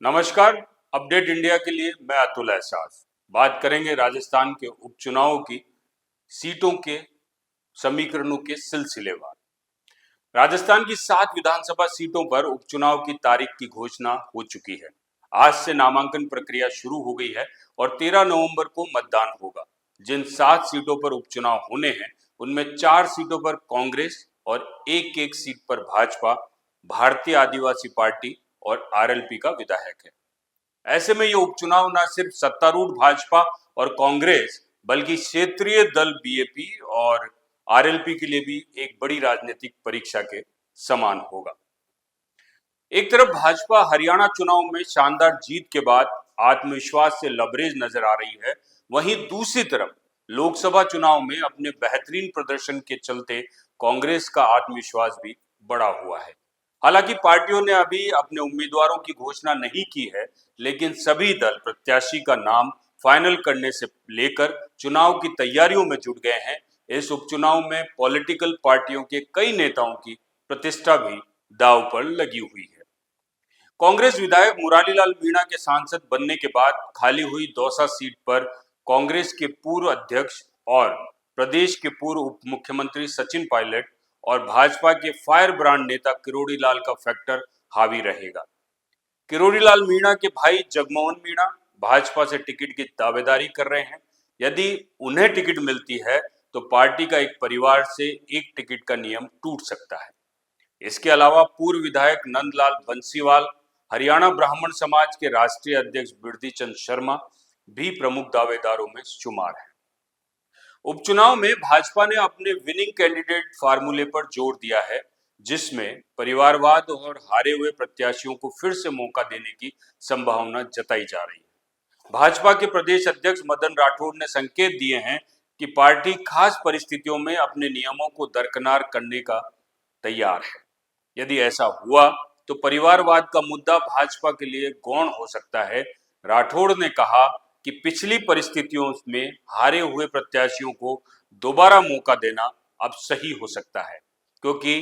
नमस्कार। Update India के लिए मैं अतुल एहसास। बात करेंगे राजस्थान के उपचुनावों की सीटों के समीकरणों के सिलसिलेवार। राजस्थान की 7 विधानसभा सीटों पर उपचुनाव की तारीख की घोषणा हो चुकी है। आज से नामांकन प्रक्रिया शुरू हो गई है और 13 नवंबर को मतदान होगा। जिन 7 सीटों पर उपचुनाव होने हैं उनमें 4 सीटों पर कांग्रेस और एक सीट पर भाजपा, भारतीय आदिवासी पार्टी और आरएलपी का विधायक है। ऐसे में ये उपचुनाव न सिर्फ सत्तारूढ़ भाजपा और कांग्रेस बल्कि क्षेत्रीय दल बीएपी और आरएलपी के लिए भी एक बड़ी राजनीतिक परीक्षा के समान होगा। एक तरफ भाजपा हरियाणा चुनाव में शानदार जीत के बाद आत्मविश्वास से लबरेज नजर आ रही है, वहीं दूसरी तरफ लोकसभा चुनाव में अपने बेहतरीन प्रदर्शन के चलते कांग्रेस का आत्मविश्वास भी बढ़ा हुआ है। हालांकि पार्टियों ने अभी अपने उम्मीदवारों की घोषणा नहीं की है, लेकिन सभी दल प्रत्याशी का नाम फाइनल करने से लेकर चुनाव की तैयारियों में जुट गए हैं। इस उपचुनाव में पॉलिटिकल पार्टियों के कई नेताओं की प्रतिष्ठा भी दांव पर लगी हुई है। कांग्रेस विधायक मुरारीलाल मीणा के सांसद बनने के बाद खाली हुई दौसा सीट पर कांग्रेस के पूर्व अध्यक्ष और प्रदेश के पूर्व उप मुख्यमंत्री सचिन पायलट और भाजपा के फायर ब्रांड नेता किरोड़ी लाल का फैक्टर हावी रहेगा। किरोड़ी लाल मीणा के भाई जगमोहन मीणा भाजपा से टिकट की दावेदारी कर रहे हैं। यदि उन्हें टिकट मिलती है तो पार्टी का एक परिवार से एक टिकट का नियम टूट सकता है। इसके अलावा पूर्व विधायक नंदलाल बंसीवाल, हरियाणा ब्राह्मण समाज के राष्ट्रीय अध्यक्ष बिरधी चंद शर्मा भी प्रमुख दावेदारों में शुमार हैं। उपचुनाव में भाजपा ने अपने विनिंग कैंडिडेट फार्मूले पर जोर दिया है, जिसमें परिवारवाद और हारे हुए प्रत्याशियों को फिर से मौका देने की संभावना जताई जा रही है। भाजपा के प्रदेश अध्यक्ष मदन राठौड़ ने संकेत दिए हैं कि पार्टी खास परिस्थितियों में अपने नियमों को दरकिनार करने का तैयार है। यदि ऐसा हुआ तो परिवारवाद का मुद्दा भाजपा के लिए गौण हो सकता है। राठौड़ ने कहा कि पिछली परिस्थितियों में हारे हुए प्रत्याशियों को दोबारा मौका देना अब सही हो सकता है, क्योंकि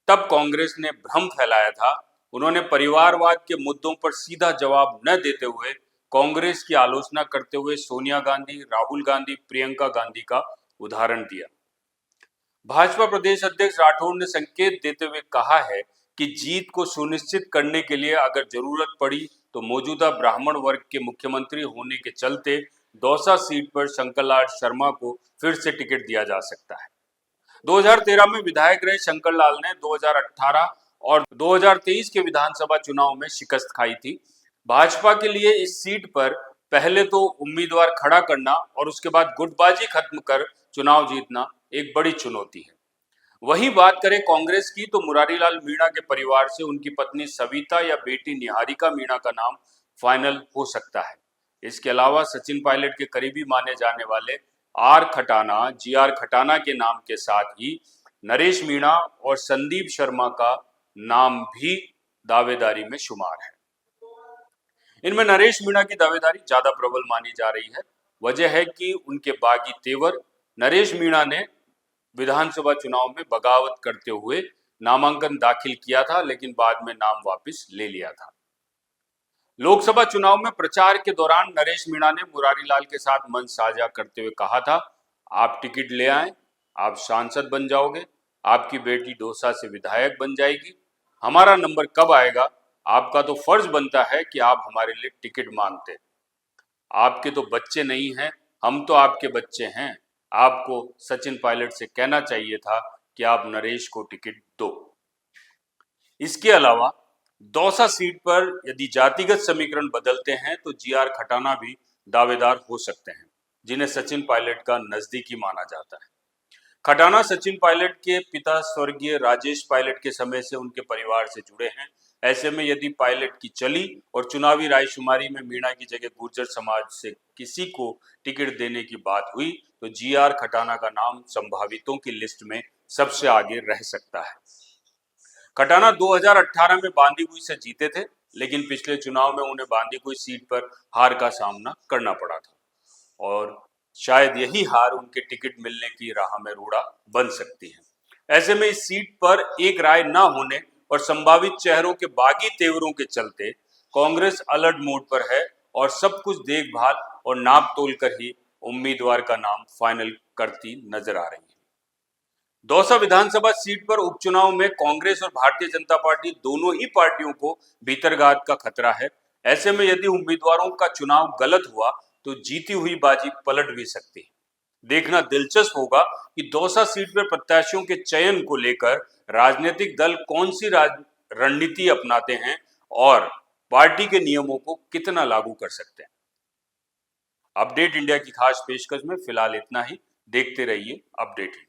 तब कांग्रेस ने भ्रम फैलाया था। उन्होंने परिवारवाद के मुद्दों पर सीधा जवाब न देते हुए कांग्रेस की आलोचना करते हुए सोनिया गांधी, राहुल गांधी, प्रियंका गांधी का उदाहरण दिया। भाजपा प्रदेश अध्यक्ष राठौड़ ने संकेत देते हुए कहा है कि जीत को सुनिश्चित करने के लिए अगर जरूरत पड़ी तो मौजूदा ब्राह्मण वर्ग के मुख्यमंत्री होने के चलते दौसा सीट पर शंकर लाल शर्मा को फिर से टिकट दिया जा सकता है। 2013 में विधायक रहे शंकर लाल ने 2018 और 2023 के विधानसभा चुनाव में शिकस्त खाई थी। भाजपा के लिए इस सीट पर पहले तो उम्मीदवार खड़ा करना और उसके बाद गुटबाजी खत्म कर चुनाव जीतना एक बड़ी चुनौती है। वही बात करें कांग्रेस की तो मुरारीलाल मीणा के परिवार से उनकी पत्नी सविता या बेटी निहारिका मीणा का नाम फाइनल हो सकता है। इसके अलावा सचिन पायलट के करीबी माने जाने वाले जीआर खटाना के नाम के साथ ही नरेश मीणा और संदीप शर्मा का नाम भी दावेदारी में शुमार है। इनमें नरेश मीणा की दावेदारी ज्यादा प्रबल मानी जा रही है। वजह है कि उनके बागी तेवर। नरेश मीणा ने विधानसभा चुनाव में बगावत करते हुए नामांकन दाखिल किया था, लेकिन बाद में नाम वापस ले लिया था। लोकसभा चुनाव में प्रचार के दौरान नरेश मीणा ने मुरारीलाल के साथ मंच साझा करते हुए कहा था, आप टिकट ले आए, आप सांसद बन जाओगे, आपकी बेटी दौसा से विधायक बन जाएगी, हमारा नंबर कब आएगा, आपका तो फर्ज बनता है कि आप हमारे लिए टिकट मांगते। आपके तो बच्चे नहीं हैं, हम तो आपके बच्चे हैं। आपको सचिन पायलट से कहना चाहिए था कि आप नरेश को टिकट दो। इसके अलावा दौसा सीट पर यदि जातिगत समीकरण बदलते हैं तो जीआर खटाना भी दावेदार हो सकते हैं, जिन्हें सचिन पायलट का नजदीकी माना जाता है। खटाना सचिन पायलट के पिता स्वर्गीय राजेश पायलट के समय से उनके परिवार से जुड़े हैं। ऐसे में यदि पायलट की चली और चुनावी रायशुमारी में मीणा की जगह गुर्जर समाज से किसी को टिकट देने की बात हुई तो जीआर खटाना का नाम संभावितों की लिस्ट में सबसे आगे रह सकता है। खटाना 2018 में बांदीकुई से जीते थे, लेकिन पिछले चुनाव में उन्हें बांदीकुई सीट पर हार का सामना करना पड़ा था और शायद यही हार उनके टिकट मिलने की राह में रोड़ा बन सकती है। ऐसे में इस सीट पर एक राय न होने और संभावित चेहरों के बागी तेवरों के चलते कांग्रेस अलर्ट मोड पर है और सब कुछ देखभाल और नाप तोल कर ही उम्मीदवार का नाम फाइनल करती नजर आ रही है। दौसा विधानसभा सीट पर उपचुनाव में कांग्रेस और भारतीय जनता पार्टी दोनों ही पार्टियों को भीतरघात का खतरा है। ऐसे में यदि उम्मीदवारों का चुनाव गलत हुआ तो जीती हुई बाजी पलट भी सकती है। देखना दिलचस्प होगा कि दौसा सीट पर प्रत्याशियों के चयन को लेकर राजनीतिक दल कौन सी रणनीति अपनाते हैं और पार्टी के नियमों को कितना लागू कर सकते हैं। अपडेट इंडिया की खास पेशकश में फिलहाल इतना ही। देखते रहिए अपडेट इंडिया।